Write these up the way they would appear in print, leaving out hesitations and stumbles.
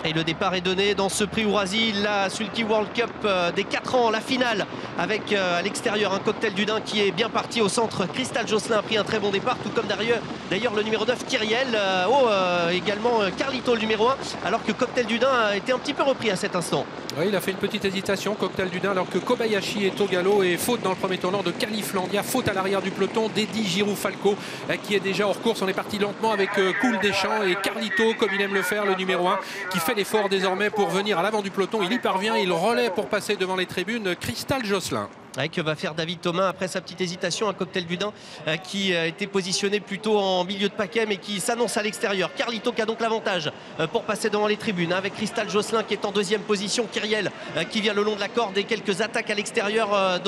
Et le départ est donné dans ce prix Ourasi, la Sulky World Cup des 4 ans, la finale avec à l'extérieur un Cocktail du Dain qui est bien parti au centre. Cristal Josselin a pris un très bon départ, tout comme d'ailleurs le numéro 9 Kyriel, également Carlito le numéro 1, alors que Cocktail du Dain a été un petit peu repris à cet instant. Oui, il a fait une petite hésitation, Cocktail du Dain, alors que Kobayashi est au galop et faute dans le premier tournant de Califlandia, faute à l'arrière du peloton d'Eddie Giroud-Falco qui est déjà hors course. On est parti lentement avec Cool Deschamps et Carlito, comme il aime le faire, le numéro 1, qui fait l'effort désormais pour venir à l'avant du peloton. Il y parvient, il relaie pour passer devant les tribunes Cristal Josselin. Que va faire David Thomas après sa petite hésitation, un Cocktail du Dain qui était positionné plutôt en milieu de paquet mais qui s'annonce à l'extérieur. Carlito qui a donc l'avantage pour passer devant les tribunes avec Cristal Josselin qui est en deuxième position, Kyriel qui vient le long de la corde et quelques attaques à l'extérieur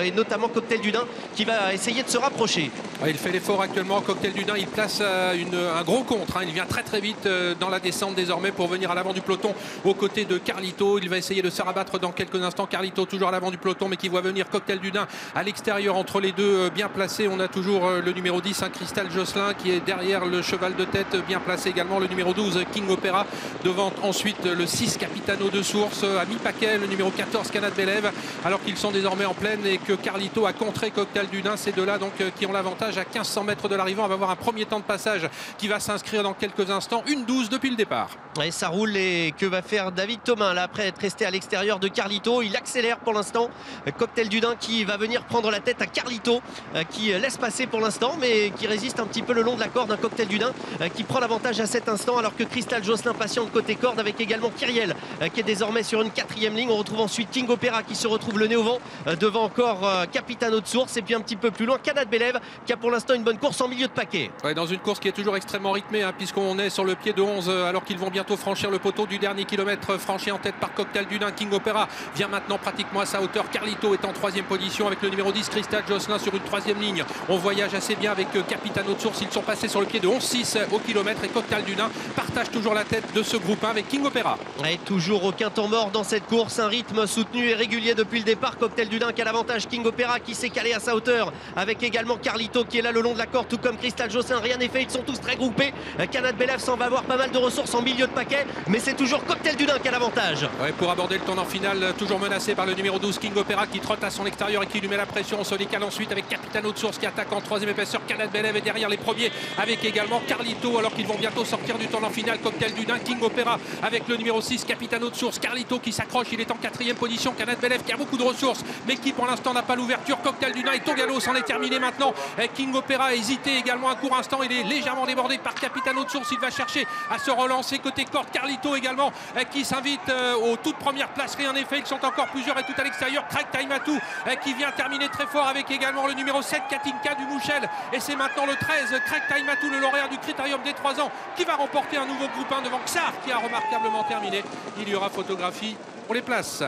et notamment Cocktail du Dain qui va essayer de se rapprocher. Il fait l'effort actuellement, Cocktail du Dain, il place un gros contre, il vient très vite dans la descente désormais pour venir à l'avant du peloton aux côtés de Carlito. Il va essayer de se rabattre dans quelques instants, Carlito toujours à l'avant du peloton mais qui voit venir Cocktail du Dain à l'extérieur entre les deux bien placés. On a toujours le numéro 10, Cristal Josselin qui est derrière le cheval de tête bien placé également, le numéro 12 King Opera devant ensuite le 6 Capitano de Source à mi-paquet, le numéro 14 Canad Belev, alors qu'ils sont désormais en pleine et que Carlito a contré Cocktail du Dain. Ces deux-là donc qui ont l'avantage à 1500 mètres de l'arrivée. On va avoir un premier temps de passage qui va s'inscrire dans quelques instants, 1:12 depuis le départ. Et ça roule, et que va faire David Thomas là après être resté à l'extérieur de Carlito? Il accélère pour l'instant, Cocktail du Dain qui va venir prendre la tête à Carlito qui laisse passer pour l'instant mais qui résiste un petit peu le long de la corde. Un Cocktail du Dain qui prend l'avantage à cet instant alors que Cristal Josselin patiente côté corde avec également Kyriel qui est désormais sur une 4e ligne. On retrouve ensuite King Opera qui se retrouve le nez au vent devant encore Capitano de Source, et puis un petit peu plus loin Canad Belev qui a pour l'instant une bonne course en milieu de paquet. Ouais, dans une course qui est toujours extrêmement rythmée puisqu'on est sur le pied de 11 alors qu'ils vont bientôt franchir le poteau du dernier kilomètre, franchi en tête par Cocktail du Dain. King Opera vient maintenant pratiquement à sa hauteur. Carlito est en 3e position avec le numéro 10 Cristal Josselin sur une 3e ligne. On voyage assez bien avec Capitano de Source. Ils sont passés sur le pied de 11,6 au kilomètre et Cocktail du Dain partage toujours la tête de ce groupe 1 avec King Opera. Et toujours aucun temps mort dans cette course, un rythme soutenu et régulier depuis le départ. Cocktail du Dain qui a l'avantage, King Opera qui s'est calé à sa hauteur avec également Carlito qui est là le long de la corde, tout comme Cristal Josselin. Rien n'est fait, ils sont tous très groupés. Canad Belev s'en va avoir pas mal de ressources en milieu de paquet, mais c'est toujours Cocktail du Dain qui a l'avantage. Ouais, pour aborder le tournant final, toujours menacé par le numéro 12 King Opera qui trotte à son extérieur et qui lui met la pression. On se décale ensuite avec Capitano de Source qui attaque en 3e épaisseur. Canad Belev est derrière les premiers avec également Carlito alors qu'ils vont bientôt sortir du tournant final. Cocktail du Dain, King Opera avec le numéro 6 Capitano de Source. Carlito qui s'accroche, il est en 4e position. Canad Belev qui a beaucoup de ressources mais qui pour l'instant n'a pas l'ouverture. Cocktail du Dain est au galop, c'en est terminé maintenant. King Opera a hésité également un court instant, il est légèrement débordé par Capitano de Source. Il va chercher à se relancer côté corde. Carlito également qui s'invite aux toutes premières places. Rien n'est fait, ils sont encore plusieurs et tout à l'extérieur. Craig Taïmatou qui vient terminer très fort avec également le numéro 7 Katinka du Mouchel, et c'est maintenant le 13 Craig Taïmatou, le lauréat du Critérium des 3 ans, qui va remporter un nouveau groupe 1 devant Xar qui a remarquablement terminé. Il y aura photographie pour les places.